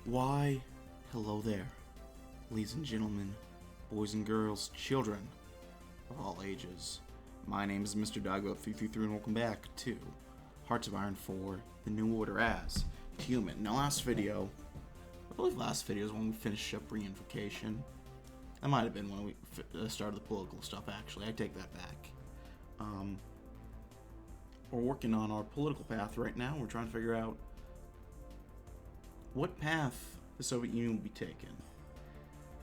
Why, hello there, ladies and gentlemen, boys and girls, children of all ages. My name is Mr. DB333 and welcome back to Hearts of Iron 4, The New Order as Tyumen. Now last video is when we finished up reunification. That might have been when we started the political stuff, actually. I take that back. We're working on our political path right now. We're trying to figure out what path the Soviet Union will be taking.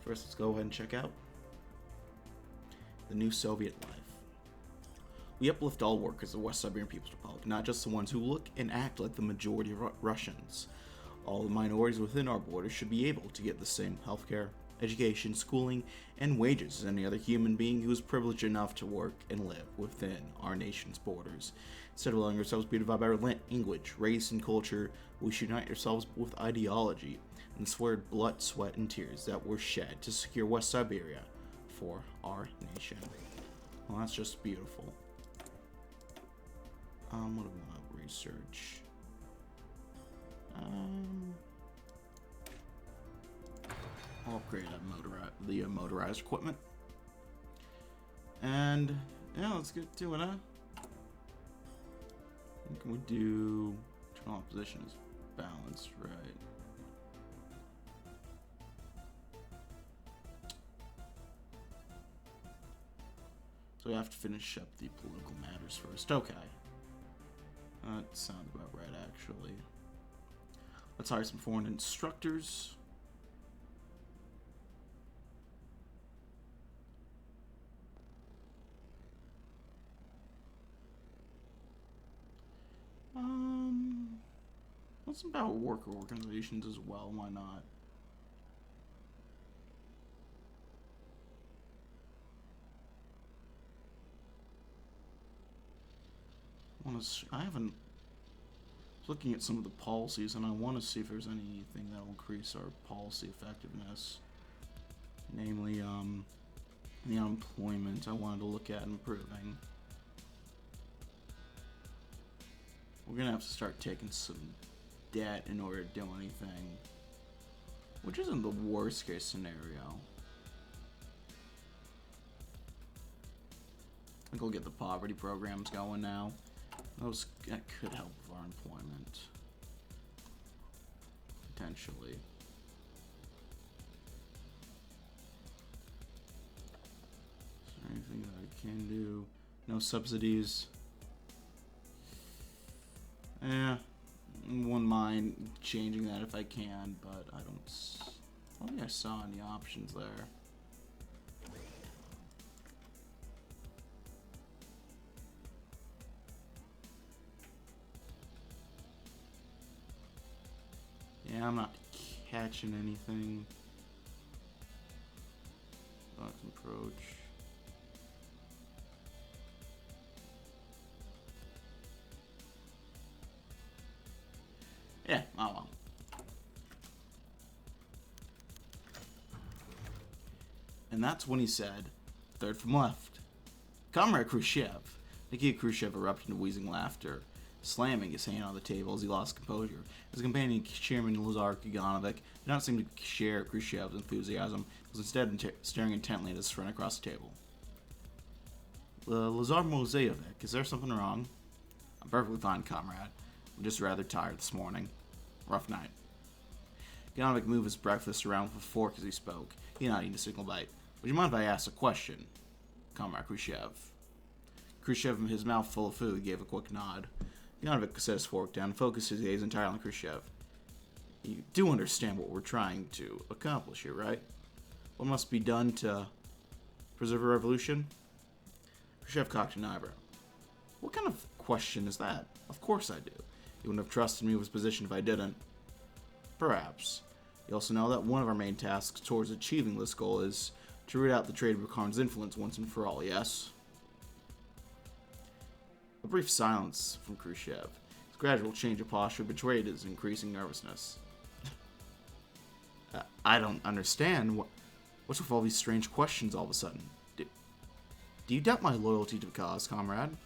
First, let's go ahead and check out the new Soviet life. We uplift all workers of the West Siberian People's Republic, not just the ones who look and act like the majority of Russians. All the minorities within our borders should be able to get the same healthcare, education, schooling, and wages as any other human being who is privileged enough to work and live within our nation's borders. Instead of letting ourselves be divided by language, race, and culture, we should unite ourselves with ideology and swear blood, sweat, and tears that were shed to secure West Siberia for our nation. Well, that's just beautiful. What do we want to research? I'll upgrade the motorized equipment. And yeah, let's get to it, huh? What can we do? Turn on position is balanced, right? So we have to finish up the political matters first. Okay. That sounds about right, actually. Let's hire some foreign instructors. What's about worker organizations as well? Why not? I haven't looking at some of the policies, and I want to see if there's anything that will increase our policy effectiveness. Namely, the unemployment I wanted to look at improving. We're gonna have to start taking some debt in order to do anything, which isn't the worst case scenario. I think we'll get the poverty programs going now. That could help with our employment. Potentially. Is there anything that I can do? No subsidies. Wouldn't mind changing that if I can, but I don't think I saw any options there. Yeah, I'm not catching anything. Let's approach. Yeah, oh well. And that's when he said, third from left, Comrade Khrushchev. Nikita Khrushchev erupted into wheezing laughter, slamming his hand on the table as he lost composure. His companion, Chairman Lazar Kaganovich, did not seem to share Khrushchev's enthusiasm, but was instead staring intently at his friend across the table. Lazar Moseyevic, is there something wrong? I'm perfectly fine, comrade. I'm just rather tired this morning. Rough night. Kaganovich moved his breakfast around with a fork as he spoke. He had not eaten a single bite. Would you mind if I asked a question, Comrade Khrushchev? Khrushchev, his mouth full of food, gave a quick nod. Kaganovich set his fork down and focused his gaze entirely on Khrushchev. You do understand what we're trying to accomplish here, right? What must be done to preserve a revolution? Khrushchev cocked an eyebrow. What kind of question is that? Of course I do. You wouldn't have trusted me with his position if I didn't. Perhaps. You also know that one of our main tasks towards achieving this goal is to root out the trade of Bukharin's influence once and for all, yes? A brief silence from Khrushchev. His gradual change of posture betrayed his increasing nervousness. I don't understand. What's with all these strange questions all of a sudden? Do you doubt my loyalty to the cause, comrade?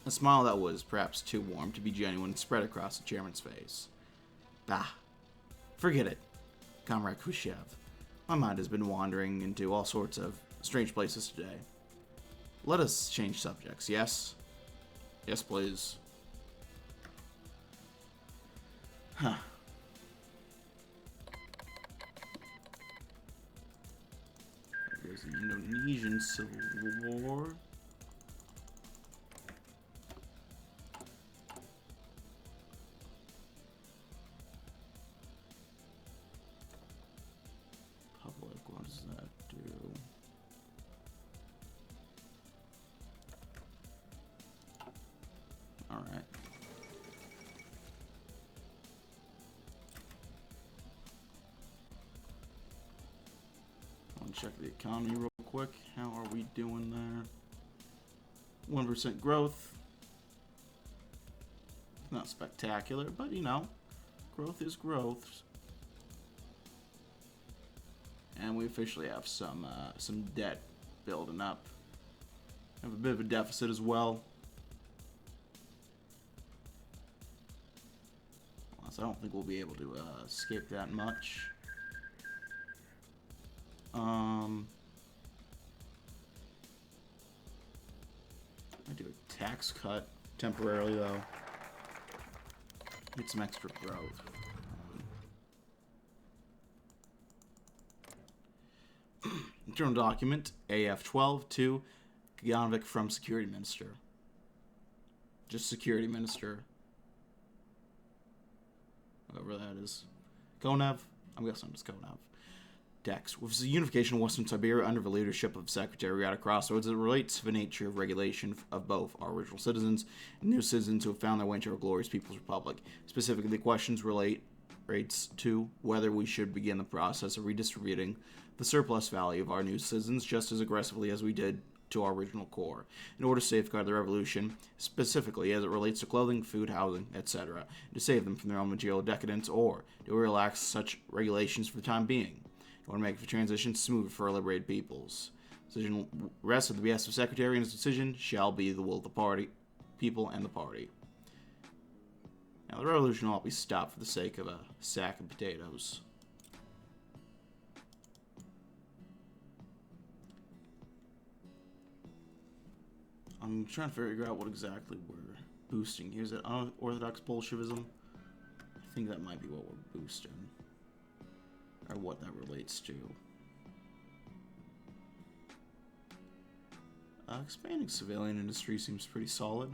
A smile that was perhaps too warm to be genuine spread across the chairman's face. Ah, Forget it, Comrade Khrushchev. My mind has been wandering into all sorts of strange places today. Let us change subjects, yes? Yes, please. Huh. There's the Indonesian Civil War. Public, what does that do? Alright. I'll check the economy real quick. How are we doing there? 1% growth. Not spectacular, but you know, growth is growth. And we officially have some debt building up. Have a bit of a deficit as well. So I don't think we'll be able to escape that much. I do a tax cut temporarily though. Get some extra growth. Internal document AF12 to Kaganovic from Security Minister. Just Security Minister. Whoever that is. Konev? I'm guessing it's Konev. Dex. With the unification of Western Siberia under the leadership of Secretariat of Crossroads, it relates to the nature of regulation of both our original citizens and new citizens who have found their way into our glorious People's Republic. Specifically, the questions relates to whether we should begin the process of redistributing the surplus value of our new citizens just as aggressively as we did to our original core, in order to safeguard the revolution, specifically as it relates to clothing, food, housing, etc., to save them from their own material decadence, or do we relax such regulations for the time being? I want to make the transition smooth for our liberated peoples. Decision rests with the behest of Secretary, and his decision shall be the will of the party, people, and the party. Now, the revolution will not be stopped for the sake of a sack of potatoes. I'm trying to figure out what exactly we're boosting here. Is it unorthodox Bolshevism? I think that might be what we're boosting. Or what that relates to. Expanding civilian industry seems pretty solid.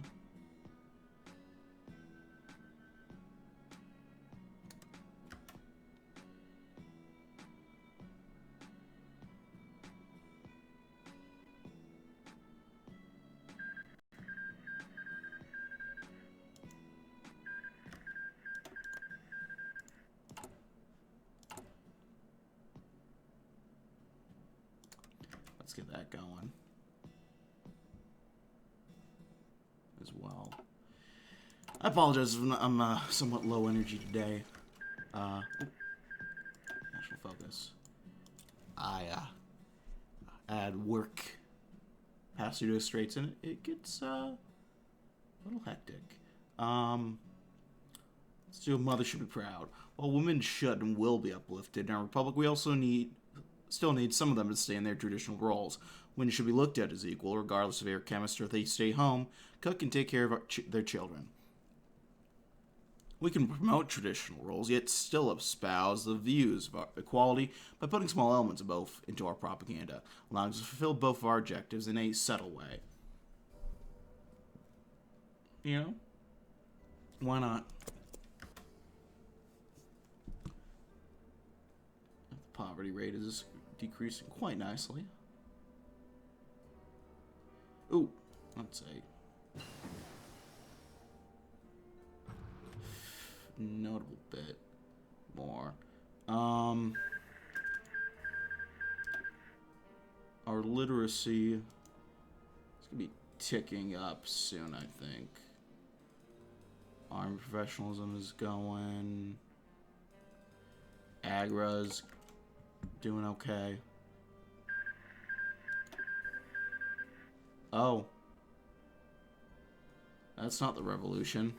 Let's get that going as well. I apologize if I'm somewhat low energy today. National focus. I add work past due to straits and it gets a little hectic. Let's do Mother Should Be Proud. While women should and will be uplifted in our republic, we also still need some of them to stay in their traditional roles. Women should be looked at as equal, regardless if they're a chemist or if they stay home, cook, and take care of their children. We can promote traditional roles, yet still espouse the views of equality by putting small elements of both into our propaganda, allowing us to fulfill both of our objectives in a subtle way. You know? Why not? The poverty rate is decreasing quite nicely. Ooh, let's see. Notable bit more. Our literacy is gonna be ticking up soon, I think. Army professionalism is going. Agra's doing okay. Oh. That's not the revolution.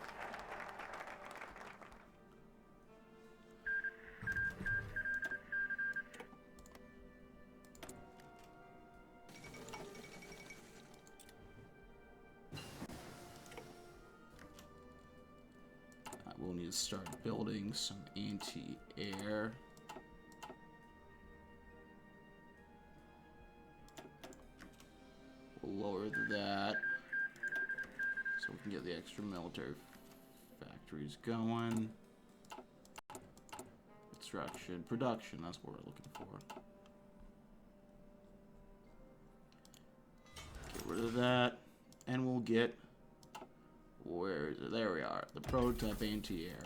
start building some anti-air. We'll lower that so we can get the extra military factories going. Construction, production, that's what we're looking for. Get rid of that, and we'll get, where is it? There we are, the prototype anti-air.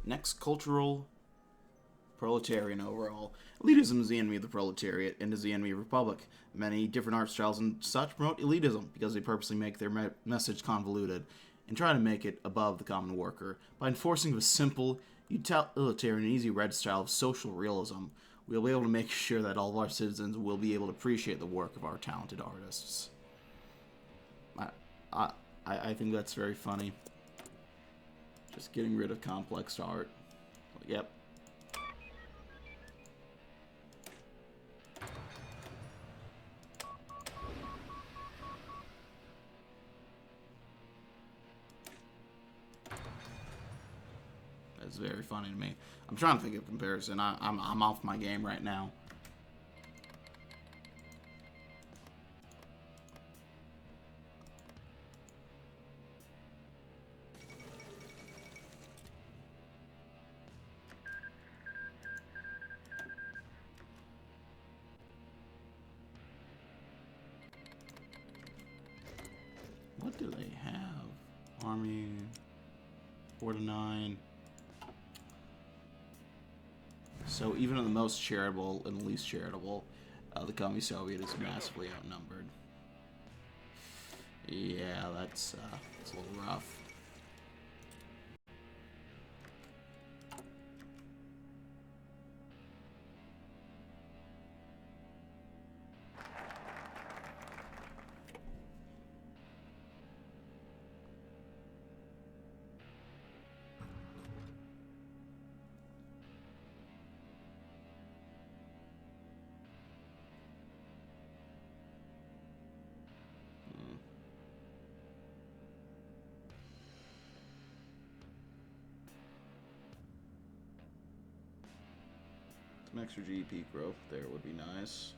Next, cultural proletarian overall. Elitism is the enemy of the proletariat and is the enemy of republic. Many different art styles and such promote elitism because they purposely make their message convoluted and try to make it above the common worker. By enforcing a simple, utilitarian, and easy read style of social realism, we'll be able to make sure that all of our citizens will be able to appreciate the work of our talented artists. I think that's very funny. Just getting rid of complex art. Yep. That's very funny to me. I'm trying to think of comparison. I'm off my game right now. What do they have? Army 4 to 9. So even in the most charitable and the least charitable, the Communist Soviet is massively outnumbered. Yeah, that's a little rough. Some extra GDP growth there would be nice.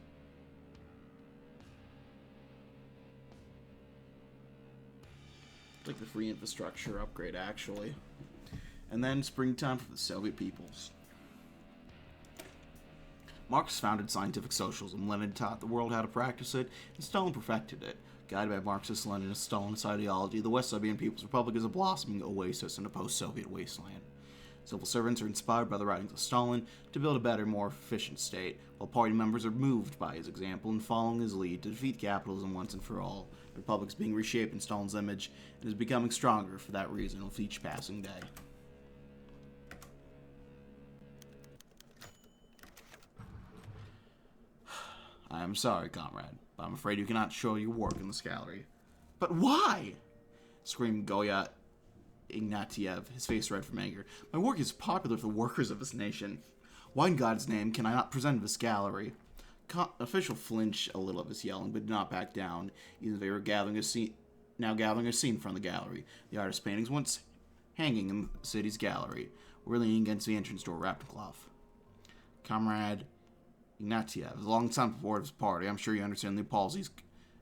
Like the free infrastructure upgrade, actually. And then springtime for the Soviet peoples. Marx founded scientific socialism. Lenin taught the world how to practice it, and Stalin perfected it. Guided by Marxist-Leninist Stalinist ideology, the West Siberian People's Republic is a blossoming oasis in a post-Soviet wasteland. Civil servants are inspired by the writings of Stalin to build a better, more efficient state, while party members are moved by his example and following his lead to defeat capitalism once and for all. The republic is being reshaped in Stalin's image and is becoming stronger for that reason with each passing day. I am sorry, comrade, but I'm afraid you cannot show your work in this gallery. But why? Screamed Goya Ignatiev, his face red from anger. My work is popular with the workers of this nation. Why in God's name can I not present this gallery? Official flinched a little at this yelling, but did not back down, even though they were gathering a scene in front of the gallery. The artist's paintings once hanging in the city's gallery were leaning against the entrance door wrapped in cloth. Comrade Ignatiev, as a long-time supporter of his party, I'm sure you understand the apologies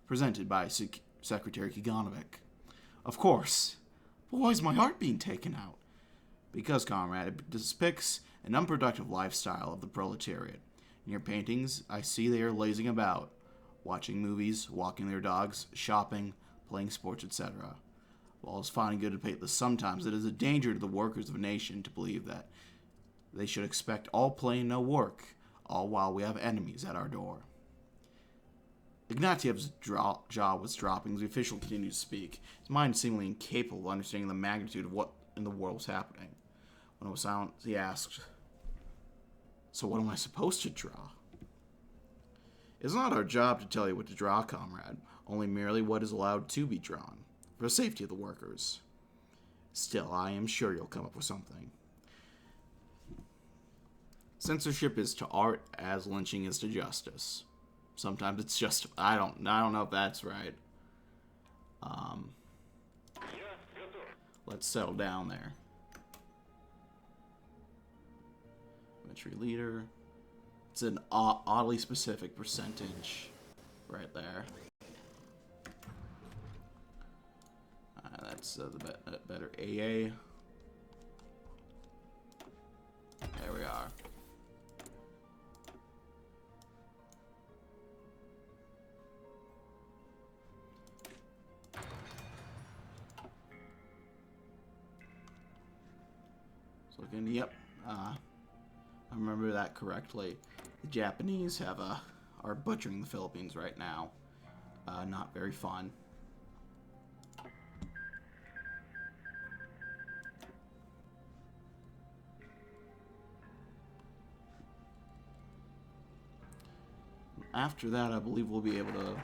presented by Secretary Kaganovic. Of course. But why is my art being taken out? Because, comrade, it depicts an unproductive lifestyle of the proletariat. In your paintings, I see they are lazing about, watching movies, walking their dogs, shopping, playing sports, etc. While it's fine and good to paint this, sometimes it is a danger to the workers of a nation to believe that they should expect all play and no work, all while we have enemies at our door. Ignatiev's jaw was dropping as the official continued to speak, his mind seemingly incapable of understanding the magnitude of what in the world was happening. When it was silent, he asked, "So what am I supposed to draw?" It's not our job to tell you what to draw, comrade, only merely what is allowed to be drawn, for the safety of the workers. Still, I am sure you'll come up with something. Censorship is to art as lynching is to justice. Sometimes it's just I don't know if that's right. Let's settle down there. Military leader. It's an oddly specific percentage right there. That's the better AA. There we are. So again, yep, I remember that correctly. The Japanese are butchering the Philippines right now. Not very fun. After that, I believe we'll be able to...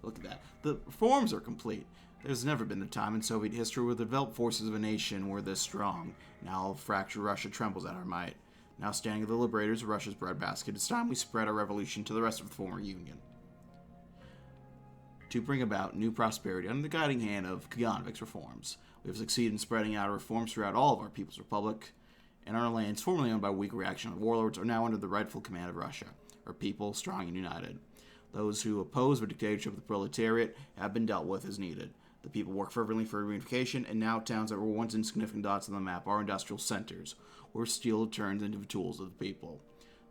Look at that. The reforms are complete. There's never been a time in Soviet history where the developed forces of a nation were this strong. Now fractured Russia trembles at our might. Now standing the liberators of Russia's breadbasket, it's time we spread our revolution to the rest of the former Union. To bring about new prosperity under the guiding hand of Kaganovic's reforms, we have succeeded in spreading out our reforms throughout all of our People's Republic, and our lands, formerly owned by weak reactionary warlords, are now under the rightful command of Russia, our people strong and united. Those who oppose the dictatorship of the proletariat have been dealt with as needed. The people work fervently for reunification, and now towns that were once insignificant dots on the map are industrial centers, where steel turns into the tools of the people.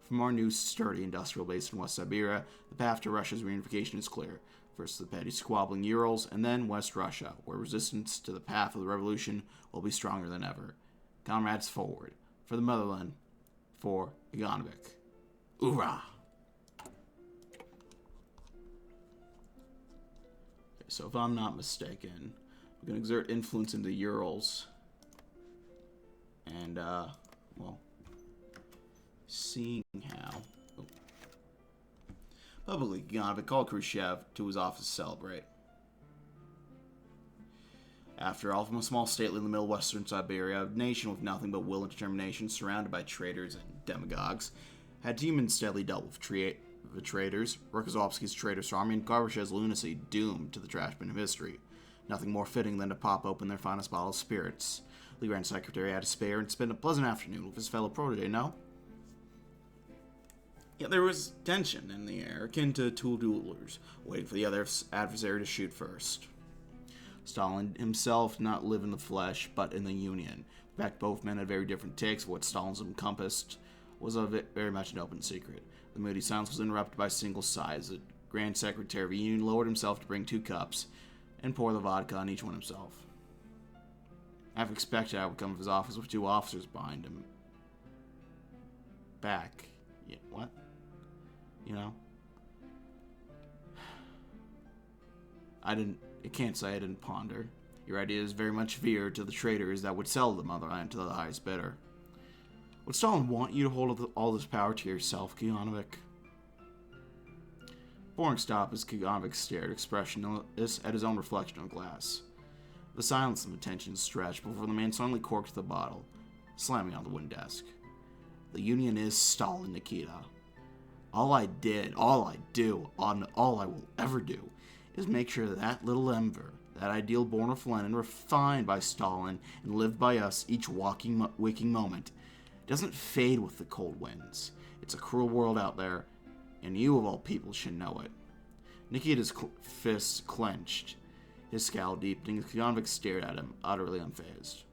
From our new sturdy industrial base in West Siberia, the path to Russia's reunification is clear. First the petty squabbling Urals, and then West Russia, where resistance to the path of the revolution will be stronger than ever. Comrades, forward. For the motherland. For Kaganovic. Hoorah! Okay, so if I'm not mistaken, we're going to exert influence into the Urals. And, well, seeing how... Oh. Publicly, Kaganovic called Khrushchev to his office to celebrate. After all, from a small statelet in the middle of western Siberia, a nation with nothing but will and determination, surrounded by traitors and demagogues, had Tyumen steadily dealt with the traitors, Rokossovsky's traitorous army, and Gorbachev's lunacy, doomed to the trash bin of history. Nothing more fitting than to pop open their finest bottle of spirits. The Grand Secretary had to spare and spend a pleasant afternoon with his fellow protege, no? Yet there was tension in the air, akin to two duelers, waiting for the other adversary to shoot first. Stalin himself not live in the flesh, but in the Union. In fact, both men had very different takes of what Stalin's encompassed was very much an open secret. The moody silence was interrupted by single sighs. The Grand Secretary of the Union lowered himself to bring 2 cups and pour the vodka on each one himself. I have expected I would come of his office with 2 officers behind him. Back. Yeah, what? You know? I can't say I didn't ponder. Your idea is very much veered to the traitors that would sell the motherland to the highest bidder. Would Stalin want you to hold all this power to yourself, Kaganovic? Boring stop as Kaganovic stared expressionless at his own reflection in the glass. The silence and the tension stretched before the man suddenly corked the bottle, slamming on the wooden desk. The Union is Stalin, Nikita. All I do, all I will ever do, is make sure that little ember, that ideal born of Lenin, refined by Stalin and lived by us each waking moment, doesn't fade with the cold winds. It's a cruel world out there, and you of all people should know it. Nikita's fists clenched, his scowl deepening as Kaganovic stared at him, utterly unfazed.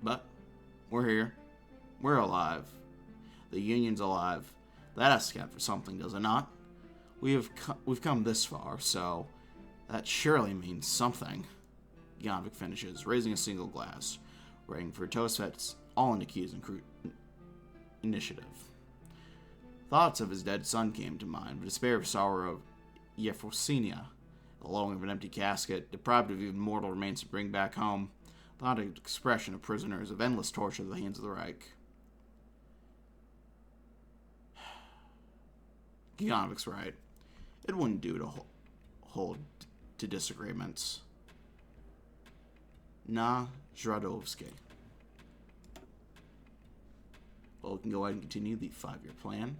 But we're here. We're alive. The Union's alive. That has to count for something, does it not? We've come this far, so that surely means something. Kaganovic finishes, raising a single glass, waiting for a toast that's all in Nikita's initiative. Thoughts of his dead son came to mind, the despair of sorrow of Yefrosinia, the lowing of an empty casket, deprived of even mortal remains to bring back home, the haunted expression of prisoners of endless torture at the hands of the Reich. Kaganovic's right. It wouldn't do to hold to disagreements. Na Zradovsky. Well, we can go ahead and continue the 5-year plan.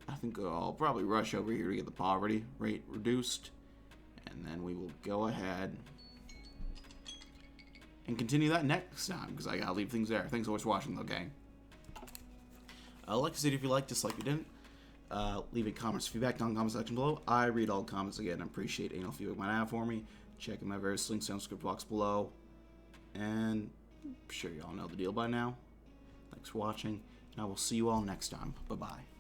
I think I'll probably rush over here to get the poverty rate reduced. And then we will go ahead and continue that next time, because I gotta leave things there. Thanks so much for watching, though, gang. Like this video if you liked, dislike if you didn't. Leave a comments, feedback down in the comment section below. I read all comments again. I appreciate any feedback you might have for me. Check in my various links down in the description box below. And I'm sure you all know the deal by now. Thanks for watching, and I will see you all next time. Bye-bye.